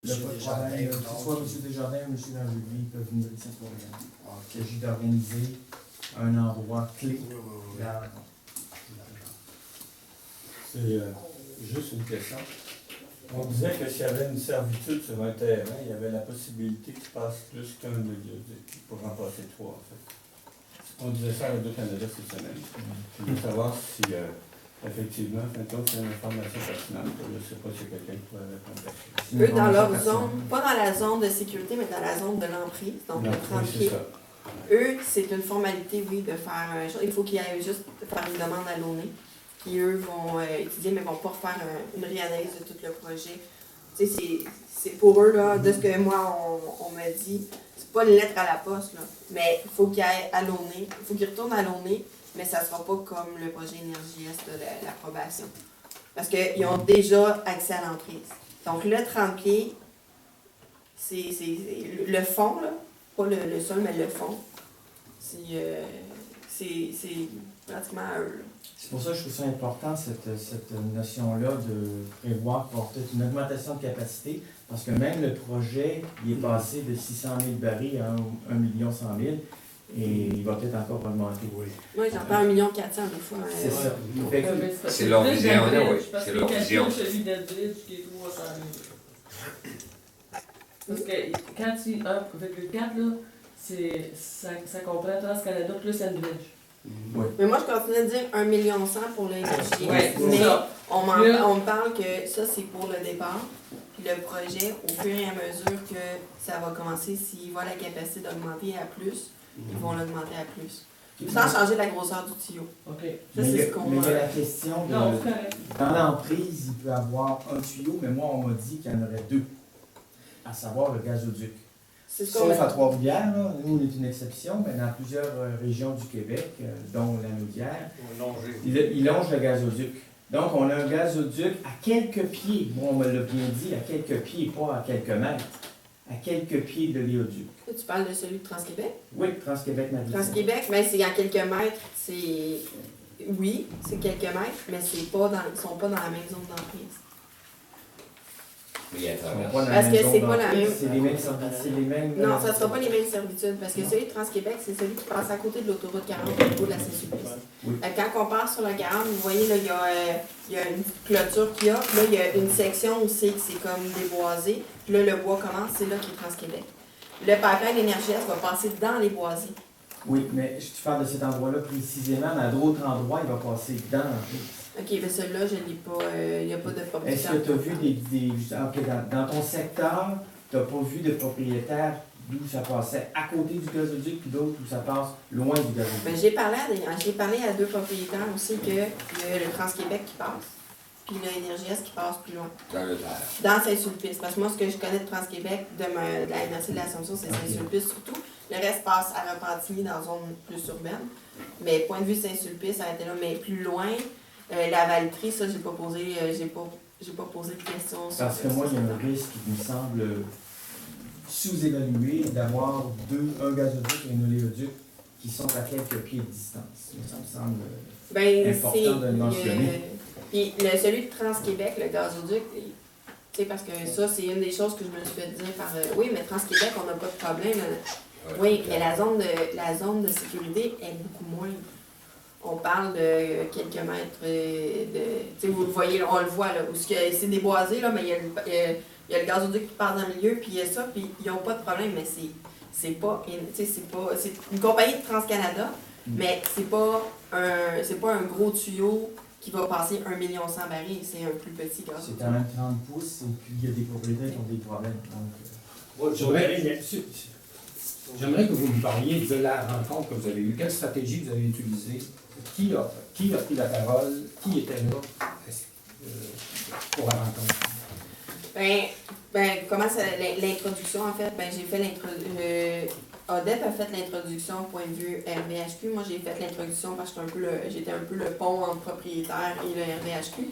Il n'y a pas de problème. Que ce soit M. Desjardins ou M. Langelier, ils peuvent venir ici pour rien. Il s'agit d'organiser un endroit clé. C'est juste une question. On disait que s'il y avait une servitude sur un terrain, il y avait la possibilité qu'il passe plus qu'un oléoduc pour remplacer trois, en fait. On disait ça à Radio-Canada cette semaine. Je veux savoir si, effectivement, c'est une information pertinente. Je ne sais pas si quelqu'un pourrait répondre à ça. Eux, dans leur zone, pas dans la zone de sécurité, mais dans la zone de l'emprise, donc le 30 Oui, c'est pieds. ça. Eux, c'est une formalité, oui, de faire un chose. Il faut qu'ils aillent juste faire une demande à l'ONU, qui eux vont étudier, mais vont pas refaire une réanalyse de tout le projet. Tu sais, c'est pour eux, là, de ce que moi, on m'a dit, c'est pas une lettre à la poste, là, mais il faut qu'ils aillent à l'ONU, il faut qu'ils retournent à l'ONU, mais ça sera pas comme le projet Énergie Est de l'approbation. Parce qu'ils ont déjà accès à l'emprise. Donc, le 30 pieds, c'est le fond, là, pas le sol, mais le fond. C'est pratiquement à eux. Là. C'est pour ça que je trouve ça important, cette notion-là de prévoir qu'il y aura peut-être une augmentation de capacité, parce que même le projet, il est passé de 600 000 barils à 1 100 000, et il va peut-être encore augmenter. Oui, j'entends 1 400 000 des fois. C'est ça. C'est leur vision, oui. C'est leur vision. Celui d'Eldridge qui est 300 000. Parce que quand tu 1,4, là, ça comprend Trans-Canada plus Eldridge. Oui. Mais moi, je continue de dire 1 100 000 pour l'énergie. Ouais, mais on me parle que ça, c'est pour le départ. Puis le projet, au fur et à mesure que ça va commencer, s'ils voient la capacité d'augmenter à plus, ils vont l'augmenter à plus. Sans changer la grosseur du tuyau. OK. Ça, c'est ce qu'on mais il y a la question de... Non, c'est correct. Dans l'emprise, il peut y avoir un tuyau, mais moi, on m'a dit qu'il y en aurait deux, à savoir le gazoduc. C'est ce qu'on Sauf à Trois-Rivières, là, nous, on est une exception, mais dans plusieurs régions du Québec, dont la Naudière, il longe le gazoduc. Donc, on a un gazoduc à quelques pieds, moi, on me l'a bien dit, à quelques pieds, pas à quelques mètres, à quelques pieds de l'éoduc. Tu parles de celui de Trans-Québec? Oui, Trans-Québec-Maritime. Trans-Québec, mais c'est à quelques mètres. Oui, c'est quelques mètres, mais ils ne sont pas dans la même zone d'emprise. Oui, à Ils sont travers. pas dans Parce la que même c'est zone pas la d'emprise, même- c'est les mêmes services, c'est les mêmes... Non, ça ne sera pas les mêmes servitudes, parce que celui de Trans-Québec, c'est celui qui passe à côté de l'autoroute 40 au niveau de la Saint-Sulpice. Oui. Quand on passe sur la 40, vous voyez, là, il y a une clôture qu'il y a, puis là, il y a une section où c'est comme déboisé, puis là, le bois commence, c'est là qui est Trans-Québec. Le pipeline d'énergie va passer dans les boisés. Oui, mais tu parles de cet endroit-là précisément, mais à d'autres endroits, il va passer dans l'emprise. OK, mais celui-là, je ne l'ai pas, il n'y a pas de Est-ce que tu as vu dans ton secteur, tu n'as pas vu de propriétaires d'où ça passait à côté du gazoduc, puis d'autres où ça passe loin du gazoduc? Ben, j'ai parlé à deux propriétaires aussi que il y a le Trans-Québec qui passe, puis l'Énergie Est qui passe plus loin. Dans le terre. Dans Saint-Sulpice. Parce que moi, ce que je connais de Trans-Québec, de la MRC de l'Assomption, c'est Saint-Sulpice surtout. Le reste passe à Repentigny dans une zone plus urbaine. Mais point de vue Saint-Sulpice, ça a été là. Mais plus loin, la Valtrie, ça, j'ai pas posé de questions sur Parce que moi, il y a un risque qui me semble sous-évalué d'avoir un gazoduc et un oléoduc qui sont à quelques pieds de distance. Ça me semble important de le mentionner. Puis celui de Trans-Québec, le gazoduc, tu sais, parce que ça, c'est une des choses que je me suis fait dire par... oui, mais Trans-Québec, on n'a pas de problème. Oui, mais la zone de sécurité est beaucoup moins. On parle de quelques mètres de... Tu sais, vous le voyez, on le voit, là, où c'est déboisé, là, mais il y a le gazoduc qui passe dans le milieu, puis il y a ça, puis ils n'ont pas de problème, mais c'est pas... Tu sais, c'est une compagnie de Trans-Canada, mais c'est pas un gros tuyau qui va passer 1 100 000 barils, c'est un plus petit gazoduc. C'est quand même 30 pouces, et puis il y a des propriétaires qui ont des problèmes. Donc, J'aimerais que vous me parliez de la rencontre que vous avez eue. Quelle stratégie vous avez utilisée? Qui a pris la parole? Qui était là pour la rencontre? Comment l'introduction, en fait? J'ai fait l'introduction. Odette a fait l'introduction au point de vue RVHQ. Moi, j'ai fait l'introduction parce que j'étais un peu le pont entre propriétaire et le RVHQ.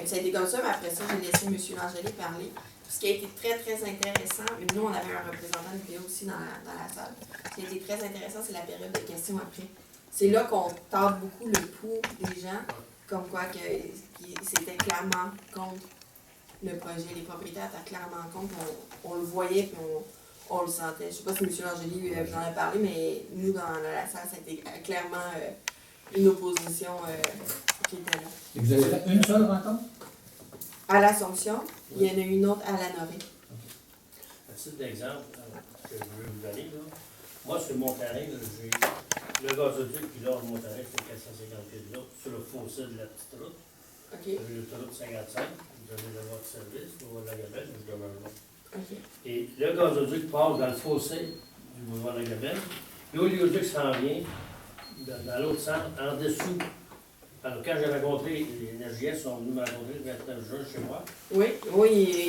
Ça a été comme ça, mais après ça, j'ai laissé M. Langelier parler. Ce qui a été très, très intéressant, mais nous, on avait un représentant de vidéo aussi dans la salle. Ce qui a été très intéressant, c'est la période de questions après. C'est là qu'on tente beaucoup le pouls des gens, comme quoi que c'était clairement contre le projet. Les propriétaires étaient clairement contre, on le voyait puis on le sentait. Je sais pas si M. Langeli vous en a parlé, mais nous, dans la salle, ça a été clairement une opposition qui était là. Et vous avez fait une seule rencontre? À l'Assomption, il y en a une autre à la Norée. À titre d'exemple que je veux vous donner, là, moi, sur mon terrain, là, j'ai le gazoduc, puis là, mon terrain, c'est 450 pieds de là, sur le fossé de la petite route. OK. J'ai l'autoroute 55, vous avez le voie de service, le voie de la Gabelle, je demeure là. OK. Et le gazoduc passe dans le fossé du boulevard de la Gabelle. L'oléoduc s'en vient dans l'autre sens, en dessous. Alors, quand j'ai rencontré les NRJS, ils sont venus me rencontrer le 29 juin chez moi. Oui,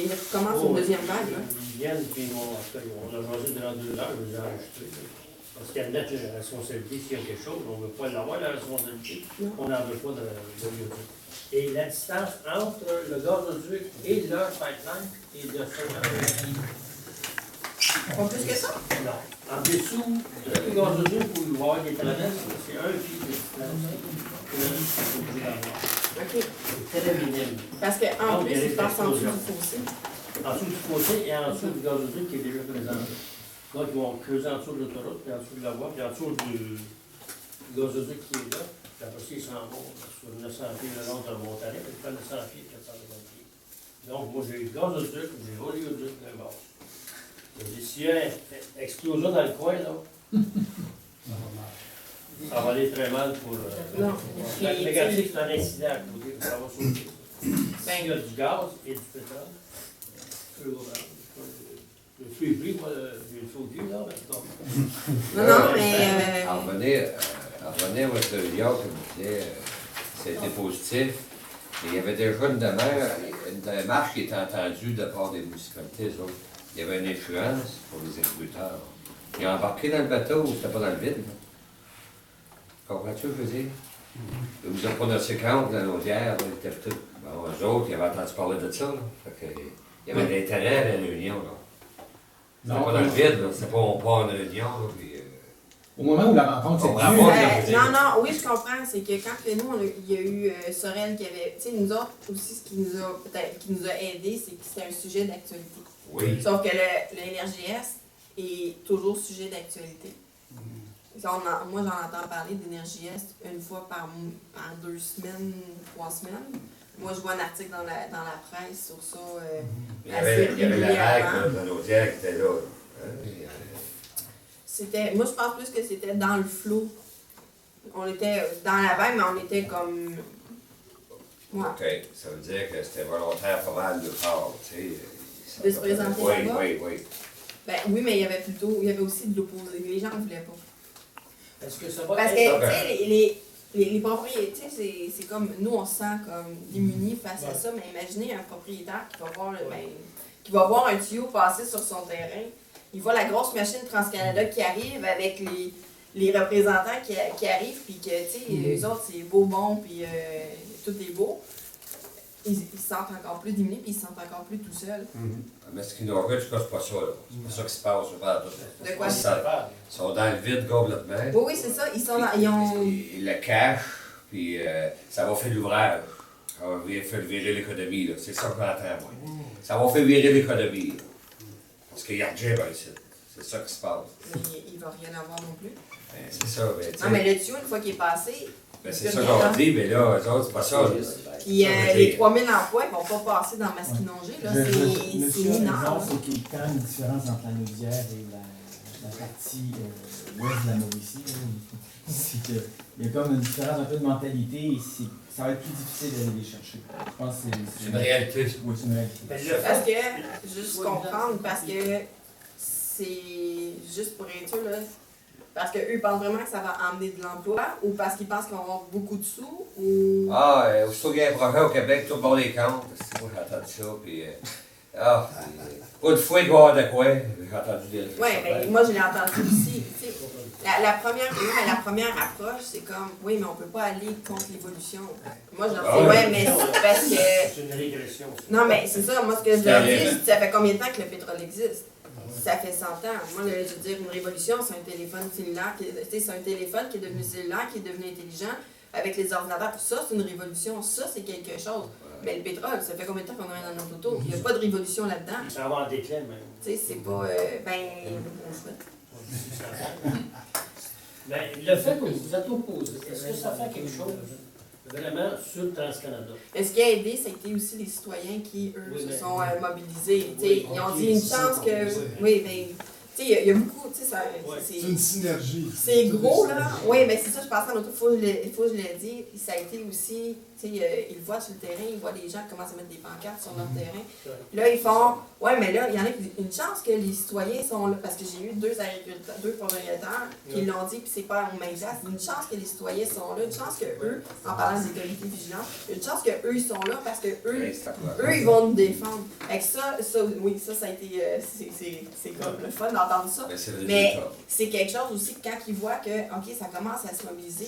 il commence une deuxième vague. Là. Ils viennent, puis on a jasé durant 2 heures, je les ai enregistrés. Parce qu'ils admettent la responsabilité s'il y a quelque chose, on ne veut pas l'avoir, la responsabilité, Non. on n'en veut pas de l'oléoduc. Et la distance entre le gazoduc et leur pipeline est de 50 pieds. Pas plus que ça? Non. En dessous, le gazoduc, où il va y avoir des traverses, c'est 1 pied de distance. OK. C'est très minime. Parce qu'en Donc, plus, il y a il des passe en dessous explosions. du fossé. En dessous du fossé et en dessous du gazoduc qui est déjà présent. Donc, ils vont creuser en dessous de l'autoroute, puis en dessous de la voie, puis en dessous du gazoduc qui est là. Puis après ça, ils s'en vont sur 900 pieds le long de Montalet, puis ils prennent 900 pieds, 450 pieds. Donc, moi, j'ai le gazoduc, j'ai l'oléoduc d'un bord. S'il y a une explosion dans le coin, là, ça va aller très mal pour. Non. Le négatif, c'est un incident à côté, ça va sauter. Ben, S'il y a du gaz et du pétrole, le feu est pris, moi, j'ai le feu au cul, là, mais non, mais... À revenir à votre Lyon, comme vous disiez, c'était positif. Mais il y avait déjà une démarche qui était entendue de part des municipalités, eux autres. Il y avait une influence pour les agriculteurs. Ils ont embarqué dans le bateau, c'était pas dans le vide. Là. Comprends-tu ce que je veux dire? Ils vous ont pas noté compte, la Naudière, ils étaient tous. Bon, eux autres, ils avaient entendu parler de ça. Là. Fait que, il y avait de l'intérêt à la réunion. Là. C'était pas dans le vide, là. C'était pas on part en réunion. Là, puis, Au moment où la rencontre s'est On tenue, rapporte- non, oui, je comprends. C'est que quand que nous, il y a eu Sorel qui avait... Tu sais, nous autres, aussi, ce qui nous a peut-être qui nous a aidés, c'est que c'était un sujet d'actualité. oui. Sauf que le NRJS est toujours sujet d'actualité. Moi, j'en entends parler d'NRJS une fois par 2 semaines, 3 semaines. Moi, je vois un article dans la presse sur ça. Il y avait la règle de Naudière qui était là. Moi, je pense plus que c'était dans le flot. On était dans la vague, mais on était comme... Ouais. OK. Ça veut dire que c'était volontaire pas mal de part, tu sais. De se présenter oui, là-bas? oui. Ben, oui, mais il y avait aussi de l'opposé. Les gens ne voulaient pas. est-ce que ça va Parce que, être... tu sais, les propriétés, c'est comme, nous, on se sent comme démunis face à ça, mais imaginez un propriétaire qui va voir un tuyau passer sur son terrain, il voit la grosse machine TransCanada qui arrive avec les représentants qui arrivent, puis que, tu sais, eux autres, c'est beau, bon, puis tout est beau. Ils se sentent encore plus démunis, puis ils se sentent encore plus tout seuls. Mais ce qui nous regarde, c'est pas ça, là. C'est pas ça qui se passe, je parle tout. De quoi? Ils sont dans le vide complètement. Oui, c'est ça, ils ont... Ils le cachent, puis ça va faire l'ouvrage. Ça va faire virer l'économie, là. C'est ça que j'entends, moi. Ça va faire virer l'économie, là. Parce qu'il y a Jim ici. C'est ça qui se passe. Mais il va rien avoir non plus. Ben, c'est ça, ben, tu sais. Non, mais le tuyau, une fois qu'il est passé, Ben, c'est ça qu'on dit, mais là, eux autres, c'est pas ça. Là. puis Ça veut les dire- 3000 emplois, ils vont pas passer dans Masquinongé, là, c'est Monsieur mineur. raison, là. c'est qu'il y a quand même une différence entre la Naudière et la partie ouest de la Mauricie. Là. C'est qu'il y a comme une différence un peu de mentalité et ça va être plus difficile d'aller les chercher. Je pense que C'est une réalité. Oui, c'est une réalité. Ben, le Parce fait- que, juste comprendre, parce que c'est juste pour être sûr, là, parce qu'eux ils pensent vraiment que ça va amener de l'emploi ou parce qu'ils pensent qu'on va avoir beaucoup de sous ou... Ah, aussitôt qu'il y a un projet au Québec, tout le monde les compte. Moi, j'ai entendu ça, puis... une fois qu'il va y avoir de quoi, j'ai entendu des Oui, ben moi je l'ai entendu aussi. Tu sais, la première approche, c'est comme, oui, mais on peut pas aller contre l'évolution. Moi, je leur dis, Ah ouais. ouais, mais c'est parce que... C'est une régression. Non, mais c'est ça, moi, ce que je leur dis, je dis, ça fait combien de temps que le pétrole existe? Ça fait 100 ans. Moi, je veux dire, une révolution, c'est un téléphone cellulaire, c'est un téléphone qui est devenu cellulaire, qui est devenu intelligent, avec les ordinateurs. Ça, c'est une révolution. Ça, c'est quelque chose. Mais le pétrole, ça fait combien de temps qu'on en est dans notre auto? Il n'y a pas de révolution là-dedans. Ça va en déclin, même. Tu sais, c'est pas. On souhaite. Mais le fait que vous êtes opposé, est-ce que ça fait quelque chose vraiment sur le TransCanada? Mais ce qui a aidé, ça a été aussi les citoyens qui, eux, Oui, se mais- sont mobilisés. Tu sais, Oui, ils ont ok, dit une c'est chance ça, que. composé. Oui, ben. Tu sais, il y a beaucoup. Tu sais, ça. Ouais. c'est- C'est une synergie. C'est gros, là. Oui, mais c'est ça, je pensais à l'autre, il faut que je le dise. Ça a été aussi, tu sais, ils le voient sur le terrain, ils voient des gens qui commencent à mettre des pancartes sur leur terrain. Là, ils font, ouais, mais là, il y en a qui disent, une chance que les citoyens sont là, parce que j'ai eu deux propriétaires qui l'ont dit, puis c'est pas au même place. Une chance que les citoyens sont là, une chance que eux, en parlant des comités vigilants, une chance que eux, ils sont là parce que eux, ils vont nous défendre. Fait que ça, oui, ça a été, c'est comme le fun d'entendre ça. Mais c'est le Mais résultat. c'est quelque chose aussi que quand ils voient que, OK, ça commence à se mobiliser,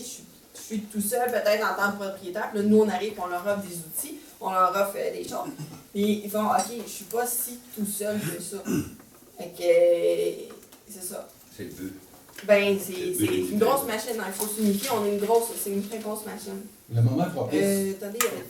je suis tout seul peut-être en tant que propriétaire, puis là, nous, on arrive, on leur offre des outils, on leur offre des choses. Puis ils font, OK, je suis pas si tout seul que ça. Fait que, c'est ça. C'est le but. Ben, c'est une grosse machine, hein. Il faut s'unifier, c'est une très grosse machine. Le moment propice. Attendez, il y avait